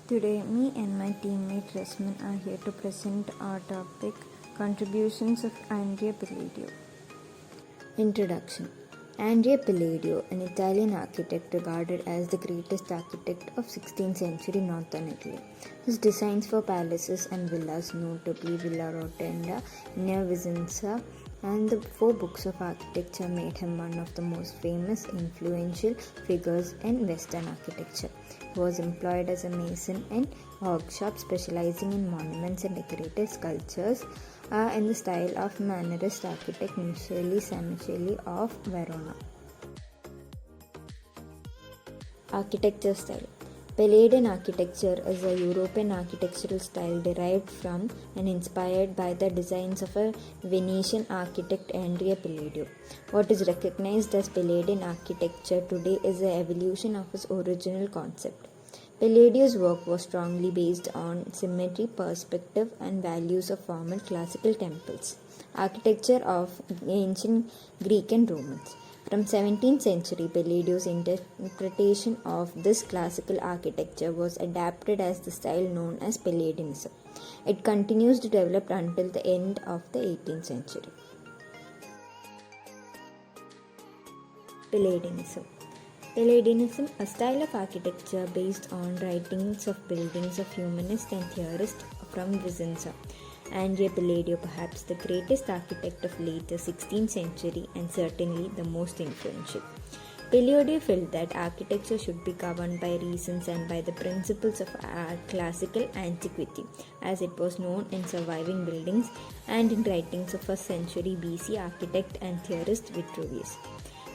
Today, me and my teammate Resmin are here to present our topic Contributions of Andrea Palladio. Introduction. Andrea Palladio, an Italian architect regarded as the greatest architect of 16th century northern Italy. His designs for palaces and villas, notably Villa Rotenda near Vicenza, and the 4 books of architecture made him one of the most famous, influential figures in Western architecture. He was employed as a mason in a workshop specializing in monuments and decorative sculptures in the style of Mannerist architect Michele Samicelli of Verona. Architecture style. Palladian architecture is a European architectural style derived from and inspired by the designs of a Venetian architect Andrea Palladio. What is recognized as Palladian architecture today is an evolution of its original concept. Palladio's work was strongly based on symmetry, perspective, and values of formal classical temples, architecture of ancient Greek and Romans. From 17th century, Palladio's interpretation of this classical architecture was adapted as the style known as Palladianism. It continues to develop until the end of the 18th century. Palladianism. Palladianism, a style of architecture based on writings of buildings of humanists and theorists from Vicenza. Andrea Palladio, perhaps the greatest architect of later 16th century and certainly the most influential. Palladio felt that architecture should be governed by reasons and by the principles of classical antiquity, as it was known in surviving buildings and in writings of 1st century BC architect and theorist Vitruvius.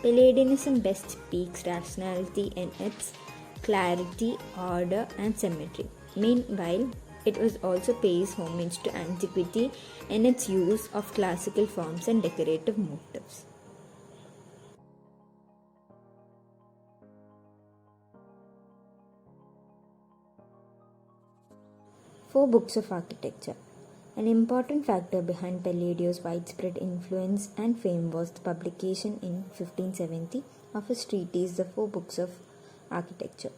Palladianism best speaks rationality in its clarity, order, and symmetry. Meanwhile, it also pays homage to antiquity in its use of classical forms and decorative motifs. Four books of architecture. An important factor behind Palladio's widespread influence and fame was the publication in 1570 of his treatise, The 4 Books of Architecture.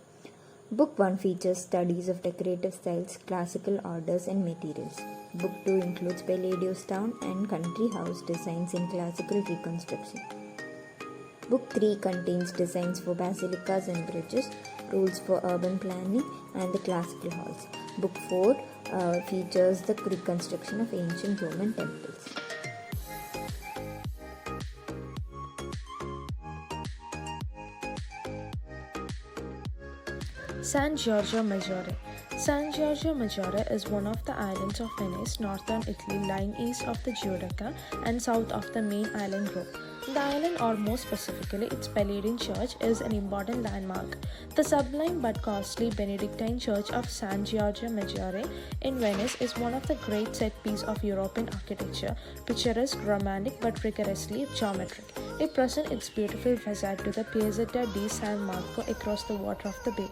Book 1 features studies of decorative styles, classical orders, and materials. Book 2 includes Palladio's town and country house designs in classical reconstruction. Book 3 contains designs for basilicas and bridges, rules for urban planning, and the classical halls. Book 4 features the reconstruction of ancient Roman temples. San Giorgio Maggiore. San Giorgio Maggiore is one of the islands of Venice, northern Italy, lying east of the Giudecca and south of the main island group. The island, or more specifically its Palladian church, is an important landmark. The sublime but costly Benedictine church of San Giorgio Maggiore in Venice is one of the great set pieces of European architecture, picturesque, romantic, but rigorously geometric. It presents its beautiful facade to the Piazzetta di San Marco across the water of the bay.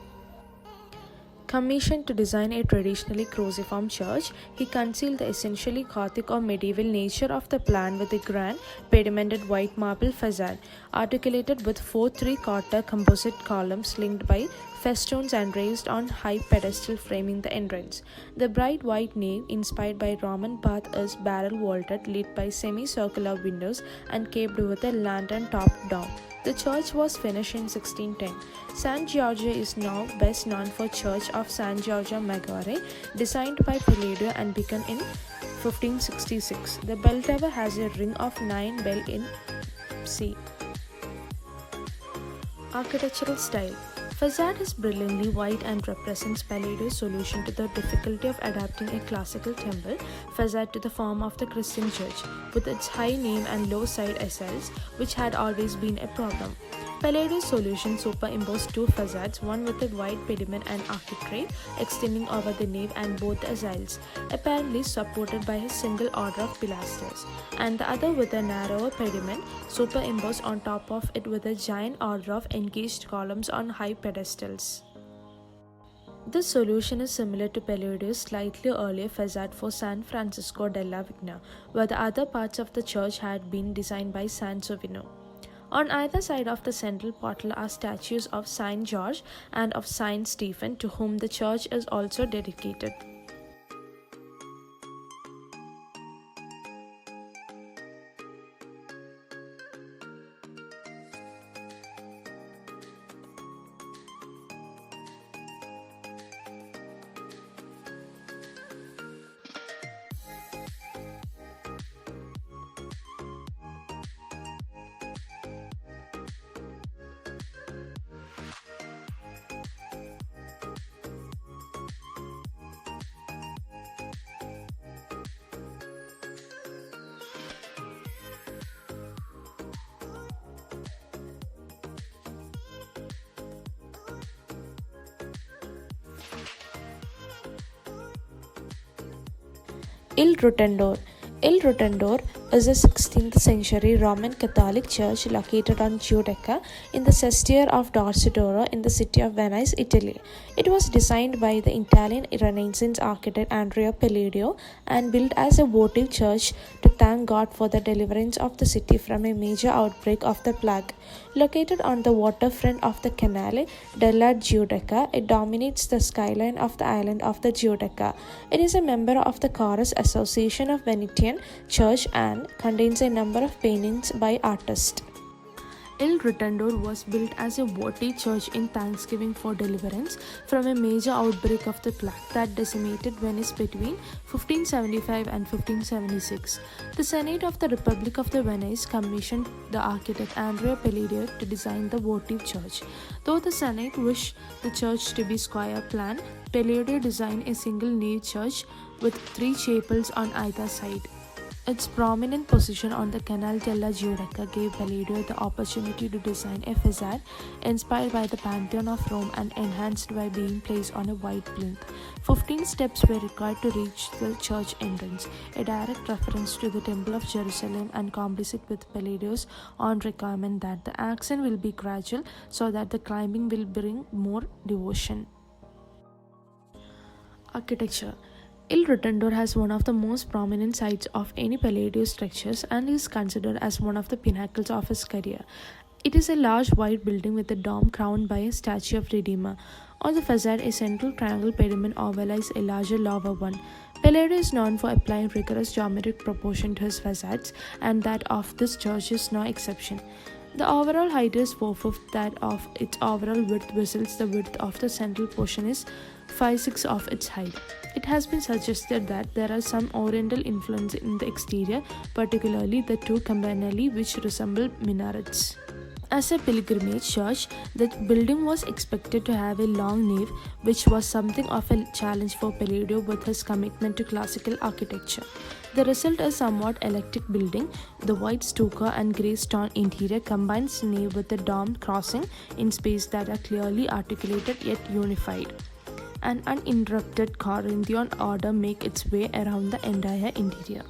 Commissioned to design a traditionally cruciform church, he concealed the essentially Gothic or medieval nature of the plan with a grand, pedimented white marble facade, articulated with 4 3/4 composite columns linked by festoons and raised on high pedestal framing the entrance. The bright white nave, inspired by Roman bath, is barrel-vaulted, lit by semicircular windows and capped with a lantern-top dome. The church was finished in 1610. San Giorgio is now best known for Church of San Giorgio Maggiore, designed by Palladio and begun in 1566. The bell tower has a ring of 9 bell in C. Architectural style. Facade is brilliantly white and represents Palladio's solution to the difficulty of adapting a classical temple facade to the form of the Christian church, with its high nave and low side aisles, which had always been a problem. Palladio's solution superimposed 2 facades, one with a wide pediment and architrave extending over the nave and both aisles, apparently supported by a single order of pilasters, and the other with a narrower pediment superimposed on top of it with a giant order of engaged columns on high pedestals. This solution is similar to Palladio's slightly earlier facade for San Francisco della Vigna, where the other parts of the church had been designed by Sansovino. On either side of the central portal are statues of Saint George and of Saint Stephen, to whom the church is also dedicated. Il Rotendore. Il Rotendore is a 16th century Roman Catholic church located on Giudecca in the sestiere of Dorsoduro in the city of Venice, Italy. It was designed by the Italian Renaissance architect Andrea Palladio and built as a votive church to thank God for the deliverance of the city from a major outbreak of the plague. Located on the waterfront of the Canale della Giudecca, it dominates the skyline of the island of the Giudecca. It is a member of the Chorus Association of Venetian Church and contains a number of paintings by artists. Il Rotendore was built as a votive church in thanksgiving for deliverance from a major outbreak of the plague that decimated Venice between 1575 and 1576. The Senate of the Republic of the Venice commissioned the architect Andrea Palladio to design the votive church. Though the Senate wished the church to be square plan, Palladio designed a single nave church with 3 chapels on either side. Its prominent position on the Canale della Giudecca gave Palladio the opportunity to design a facade inspired by the Pantheon of Rome and enhanced by being placed on a wide plinth. 15 steps were required to reach the church entrance, a direct reference to the Temple of Jerusalem and complicit with Palladio's own requirement that the ascent will be gradual so that the climbing will bring more devotion. Architecture. Il Rotendore has one of the most prominent sites of any Palladio structures and is considered as one of the pinnacles of his career. It is a large white building with a dome crowned by a statue of Redeemer. On the facade, a central triangle pediment overlies a larger lower one. Palladio is known for applying rigorous geometric proportion to his facades, and that of this church is no exception. The overall height is 4/5 that of its overall width, whilst the width of the central portion is 5/6 of its height. It has been suggested that there are some Oriental influence in the exterior, particularly the 2 campanili which resemble minarets. As a pilgrimage church, the building was expected to have a long nave, which was something of a challenge for Palladio with his commitment to classical architecture. The result is somewhat eclectic building. The white stucco and grey stone interior combines nave with a domed crossing in space that are clearly articulated yet unified. An uninterrupted Corinthian order make its way around the entire interior.